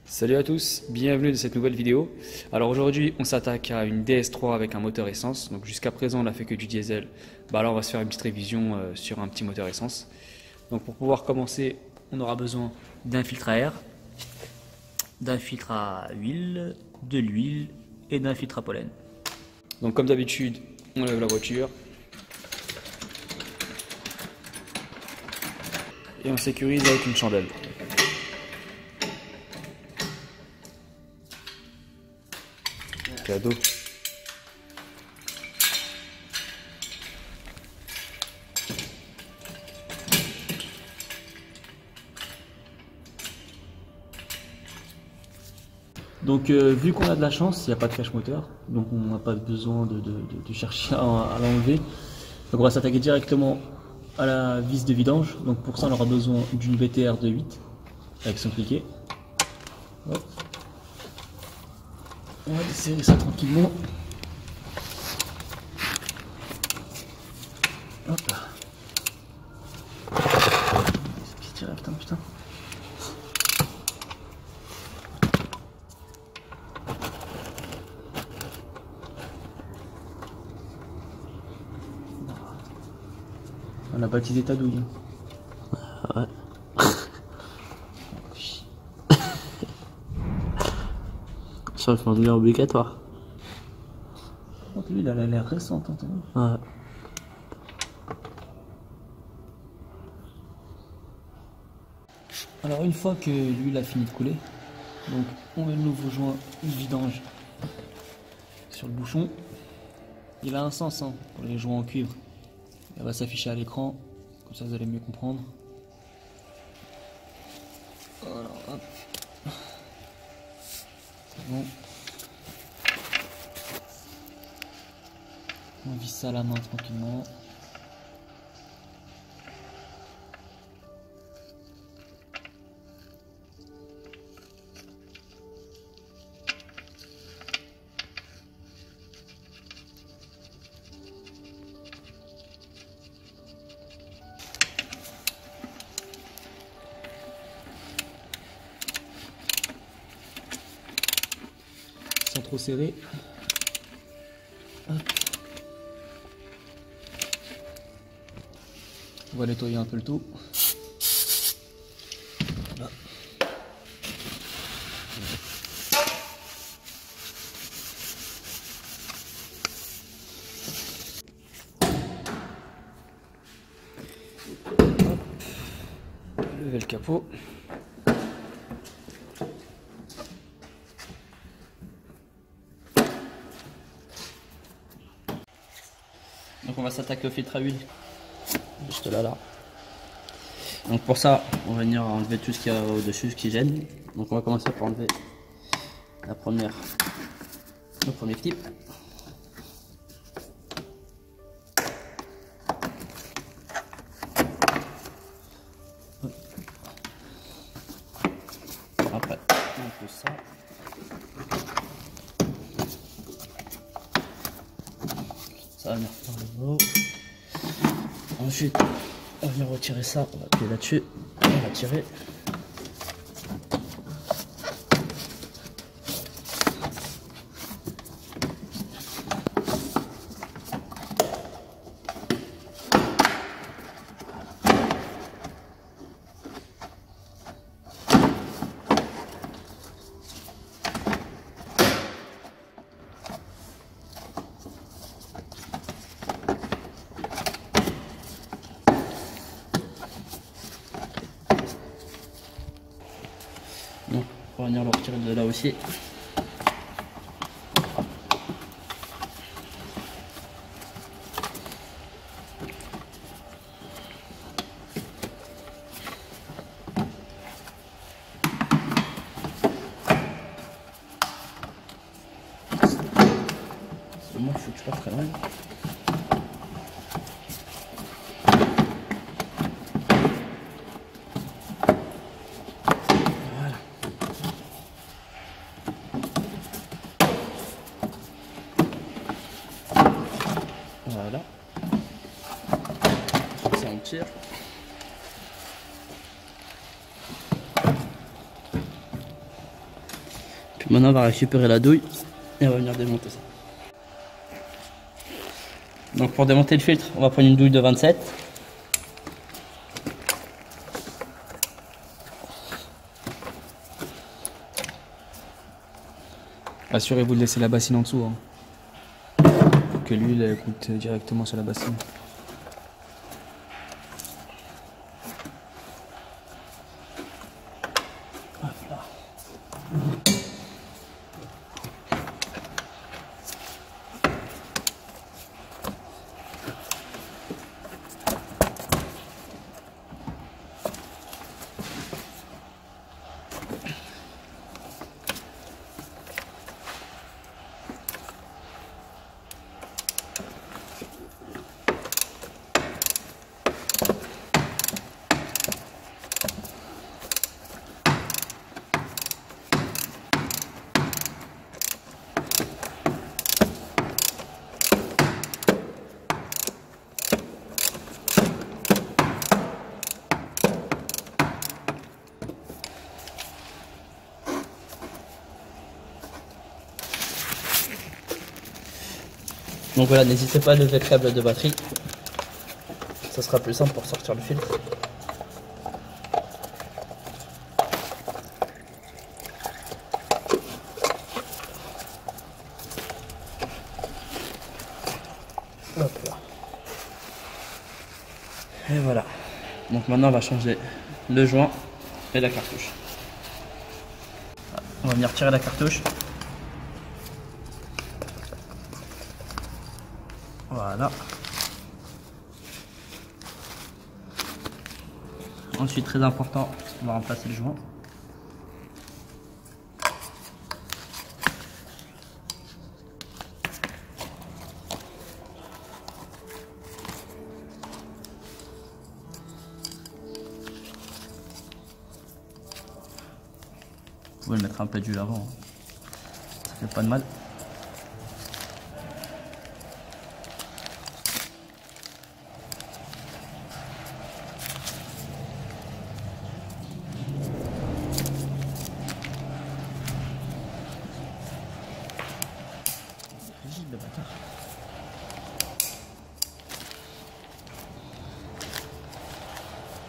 Salut à tous, bienvenue dans cette nouvelle vidéo. Alors aujourd'hui on s'attaque à une DS3 avec un moteur essence. Donc jusqu'à présent on n'a fait que du diesel. Là on va se faire une petite révision sur un petit moteur essence. Donc pour pouvoir commencer on aura besoin d'un filtre à air, d'un filtre à huile, de l'huile et d'un filtre à pollen. Donc comme d'habitude on lève la voiture et on sécurise avec une chandelle. Cadeau. Donc vu qu'on a de la chance, il n'y a pas de cache moteur, donc on n'a pas besoin de chercher à l'enlever. Donc on va s'attaquer directement à la vis de vidange. Donc pour ça on aura besoin d'une BTR de 8 avec son cliquet. Hop. On va desserrer ça tranquillement. Hop. Putain. On a baptisé ta douille. Ouais. Changement obligatoire. Lui, elle a l'air récente, hein, Ouais. Alors une fois que l'huile a fini de couler, donc on met le nouveau joint vidange sur le bouchon. Il a un sens pour les joints en cuivre. Elle va s'afficher à l'écran, comme ça vous allez mieux comprendre. Voilà, hop. C'est bon. On visse ça à la main tranquillement. Sans trop serrer. Hop. On va nettoyer un peu le tout. Là. Lever le capot. Donc on va s'attaquer au filtre à huile. Juste là. Donc pour ça, on va venir enlever tout ce qu'il y a au-dessus, ce qui gêne. Donc on va commencer par enlever le premier clip. Après, on pose ça. Ça va venir par le haut. Ensuite, on va venir retirer ça. On va appuyer là-dessus. On va tirer. Donc, on va venir le retirer de là aussi. Moi, il faut que je fasse très loin. Voilà. Ça on tire. Maintenant on va récupérer la douille et on va venir démonter ça. Donc pour démonter le filtre, on va prendre une douille de 27. Assurez-vous de laisser la bassine en dessous, hein, pour que l'huile elle coûte directement sur la bassine. Donc voilà, n'hésitez pas à lever le câble de batterie. Ça sera plus simple pour sortir le filtre. Hop là. Et voilà. Donc maintenant on va changer le joint et la cartouche. On va venir tirer la cartouche. Voilà. Ensuite, très important, on va remplacer le joint. Vous pouvez le mettre un peu d'huile avant, hein. Ça fait pas de mal. De bâtard.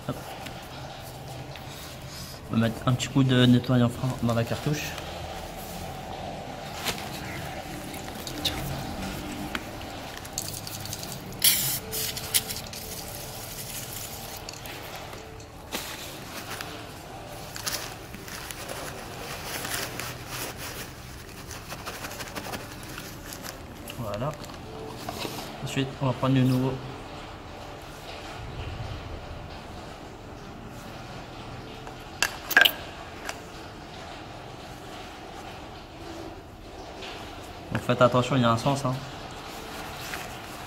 Hop. On va mettre un petit coup de nettoyant frein dans la cartouche. Voilà. Ensuite, on va prendre le nouveau. Donc faites attention, il y a un sens, hein.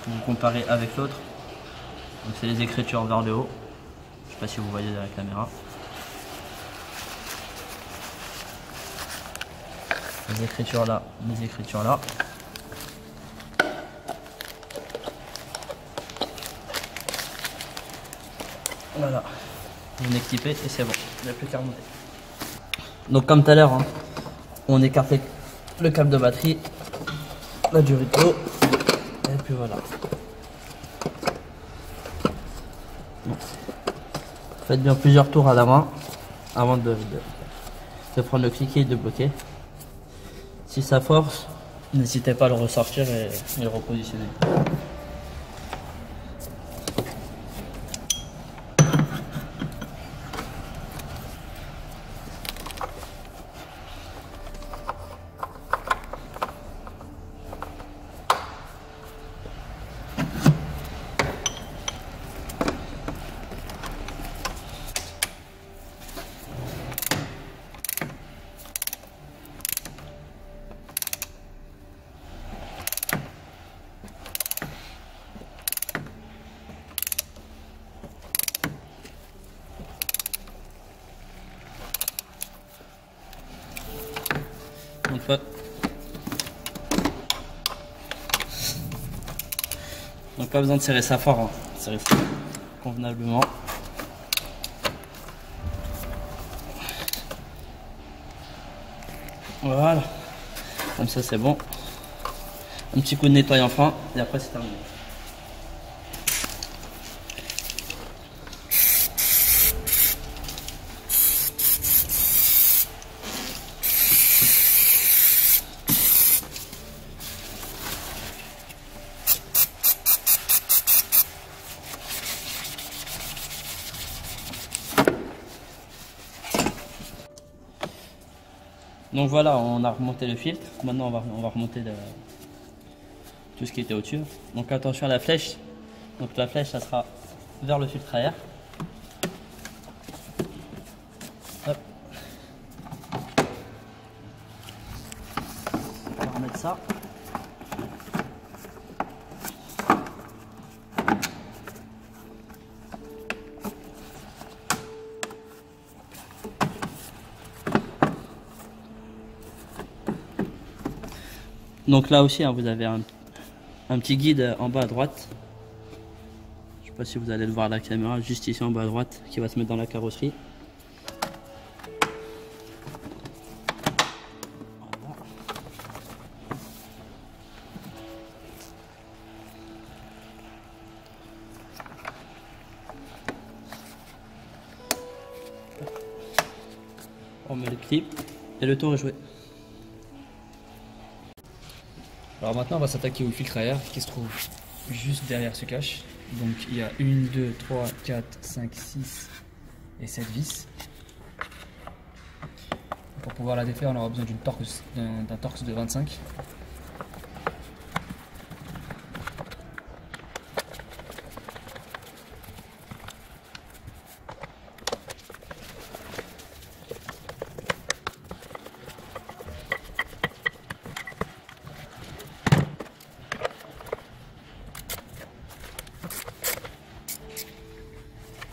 Vous comparez avec l'autre. Donc c'est les écritures vers le haut. Je sais pas si vous voyez dans la caméra. Les écritures là, les écritures là. Voilà, on équipe et c'est bon, il n'y a plus qu'à remonter. Donc comme tout à l'heure, hein, on écarte le câble de batterie, la durée de l'eau, et puis voilà. Bon. Faites bien plusieurs tours à la main avant de prendre le cliquet et de bloquer. Si ça force, n'hésitez pas à le ressortir et le repositionner. Donc pas besoin de serrer ça fort, hein. Serrer ça convenablement. Voilà, comme ça c'est bon. Un petit coup de nettoyant fin et après c'est terminé. Donc voilà, on a remonté le filtre. Maintenant on va remonter tout ce qui était au-dessus. Donc attention à la flèche. Donc la flèche, ça sera vers le filtre à air. Hop. On va remettre ça. Donc là aussi, hein, vous avez un petit guide en bas à droite. Je sais pas si vous allez le voir à la caméra, juste ici en bas à droite, qui va se mettre dans la carrosserie. Voilà. On met le clip et le tour est joué. Alors maintenant on va s'attaquer au filtre à air qui se trouve juste derrière ce cache. Donc il y a 1, 2, 3, 4, 5, 6 et 7 vis. Pour pouvoir la défaire on aura besoin d'un torx de 25.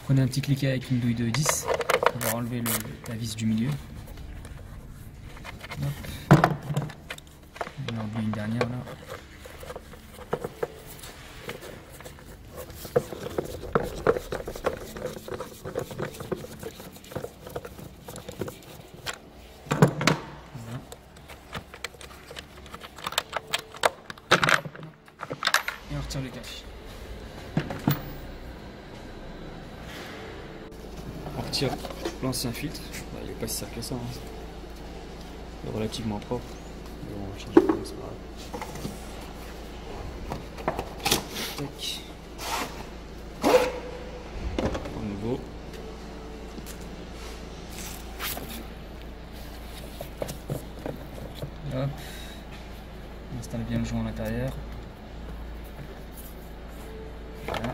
Prenez un petit cliquet avec une douille de 10 pour pouvoir enlever la vis du milieu. Hop. On en oublie une dernière là. Voilà. Et on retire le cache. On retire l'ancien filtre, il n'est pas si sale que ça, hein. Il est relativement propre. Bon, on va changer de c'est pas grave. Tac. À nouveau. Hop. On installe bien le joint à l'intérieur. Voilà.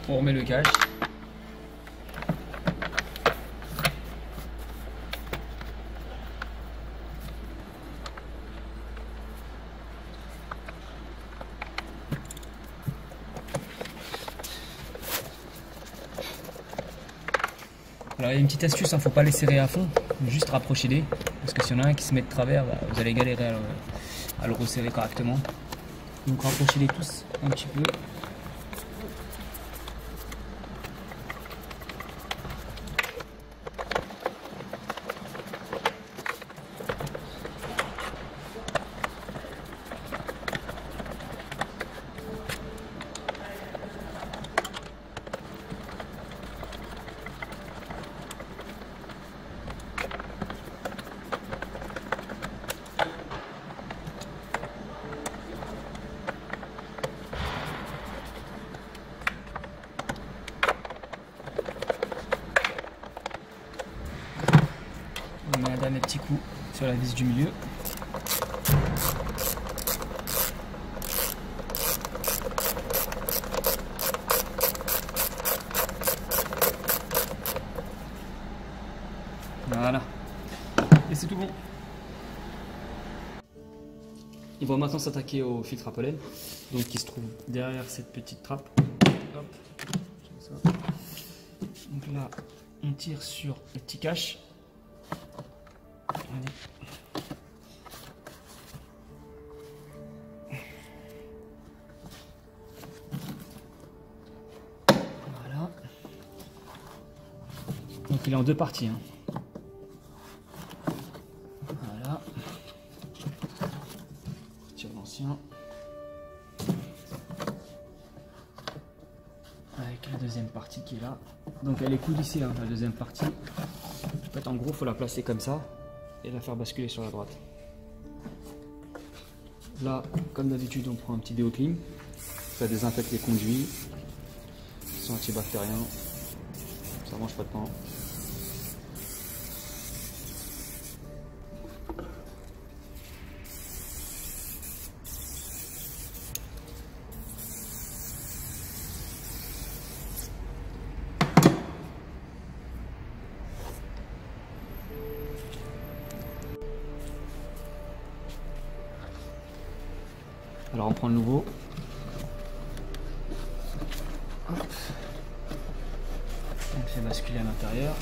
On remet le cache. Alors il y a une petite astuce, il ne faut pas les serrer à fond, juste rapprocher-les, parce que s'il y en a un qui se met de travers, vous allez galérer à le resserrer correctement. Donc rapprochez-les tous un petit peu. On met un dernier petit coup sur la vis du milieu. Voilà. Et c'est tout bon. Il va maintenant s'attaquer au filtre à pollen, donc qui se trouve derrière cette petite trappe. Hop. Donc là, on tire sur le petit cache. Allez. Voilà. Donc il est en deux parties, hein. Attention. Avec la deuxième partie qui est là. Donc elle est coulissée, hein, la deuxième partie. En fait, en gros, il faut la placer comme ça et la faire basculer sur la droite. Là, comme d'habitude, on prend un petit déo clean. Ça désinfecte les conduits. Ils sont antibactériens. Ça mange pas de pain. Alors on prend le nouveau. Hop. On le fait basculer à l'intérieur.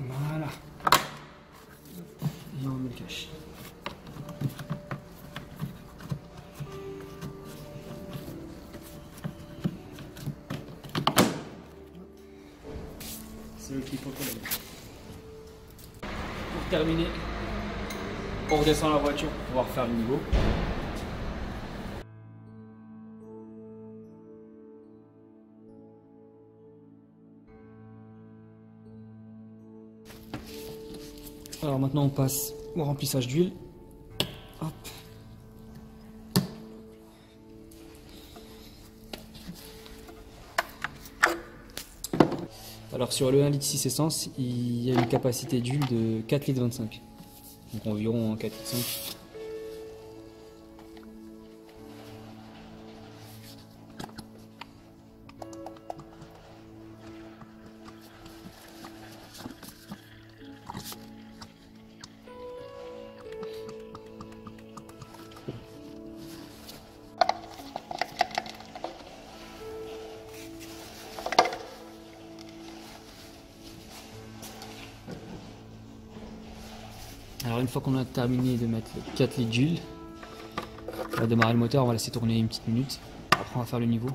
Voilà. Et on met le cache. C'est le qu'il faut coller. Pour terminer, on redescend la voiture pour pouvoir faire le niveau. Alors maintenant on passe au remplissage d'huile. Hop. Alors sur le 1,6 litre essence, il y a une capacité d'huile de 4,25 litres. Donc environ 4,5 litres. Alors une fois qu'on a terminé de mettre les 4 litres d'huile, on va démarrer le moteur, on va laisser tourner une petite minute. Après on va faire le niveau.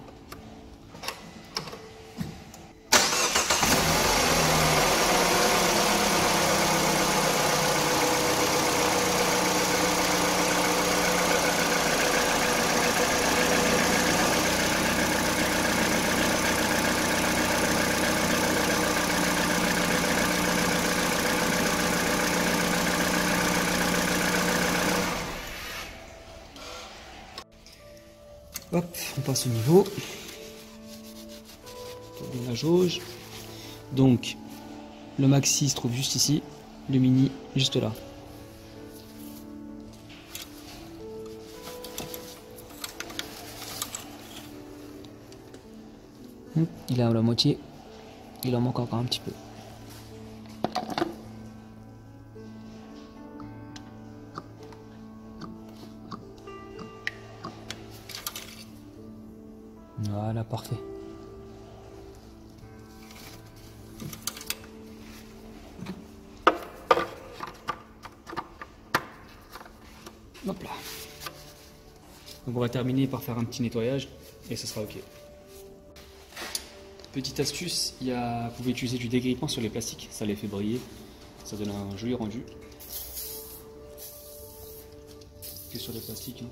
Hop, on passe au niveau. Tourne la jauge. Donc, le maxi se trouve juste ici, le mini juste là. Il est à la moitié, il en manque encore un petit peu. Voilà, parfait. Hop là. Donc on va terminer par faire un petit nettoyage et ce sera ok. Petite astuce, vous pouvez utiliser du dégrippant sur les plastiques, ça les fait briller, ça donne un joli rendu. Et sur les plastiques. Hein.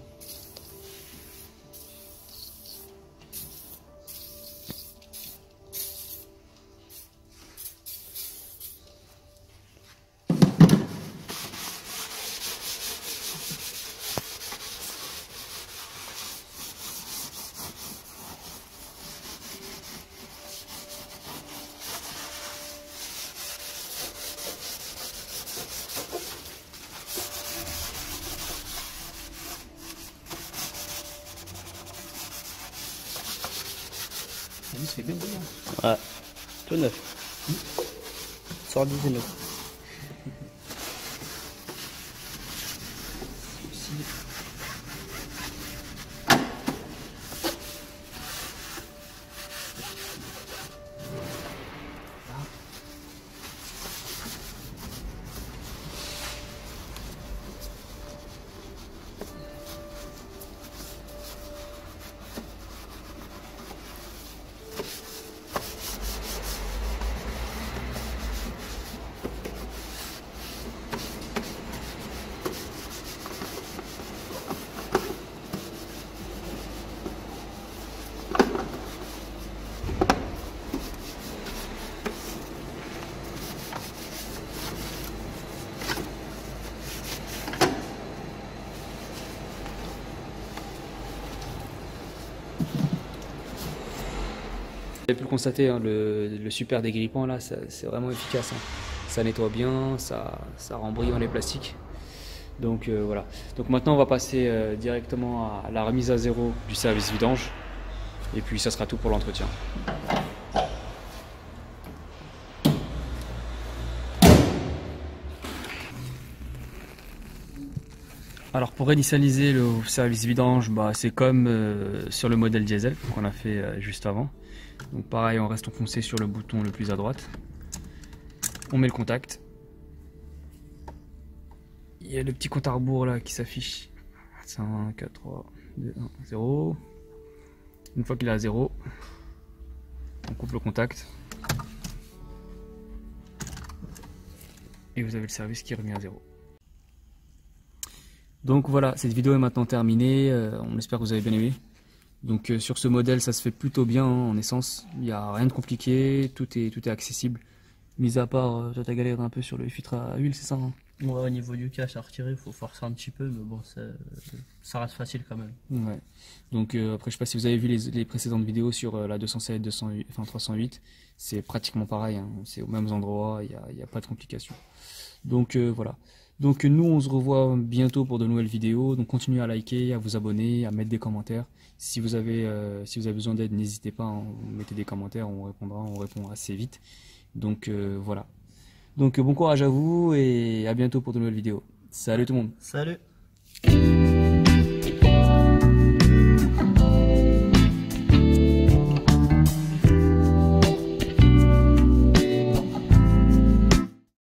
C'est bien brillant. Ouais, tout neuf. Sort 19. Vous avez pu le constater, hein, le super dégrippant là, c'est vraiment efficace. Hein. Ça nettoie bien, ça rend brillant les plastiques. Donc voilà. Donc maintenant on va passer directement à la remise à zéro du service vidange. Et puis ça sera tout pour l'entretien. Alors pour réinitialiser le service vidange, bah, c'est comme sur le modèle diesel qu'on a fait juste avant. Donc pareil, on reste enfoncé sur le bouton le plus à droite. On met le contact. Il y a le petit compte à rebours là qui s'affiche. 5, 4, 3, 2, 1, 0. Une fois qu'il est à 0, on coupe le contact. Et vous avez le service qui est remis à 0. Donc voilà, cette vidéo est maintenant terminée, on espère que vous avez bien aimé. Donc sur ce modèle, ça se fait plutôt bien hein, en essence, il n'y a rien de compliqué, tout est accessible. Mis à part, toi t'as galéré un peu sur le filtre à huile, c'est ça hein? Ouais, au niveau du cache à retirer, il faut forcer un petit peu, mais bon, ça reste facile quand même. Ouais. Donc après, je sais pas si vous avez vu les précédentes vidéos sur la 207, 208, enfin 308, c'est pratiquement pareil, hein, c'est aux mêmes endroits, il n'y a pas de complications. Donc voilà. Donc nous on se revoit bientôt pour de nouvelles vidéos, donc continuez à liker, à vous abonner, à mettre des commentaires. Si vous avez besoin d'aide, n'hésitez pas, hein, vous mettez des commentaires, on répond assez vite. Donc voilà. Donc bon courage à vous et à bientôt pour de nouvelles vidéos. Salut tout le monde. Salut!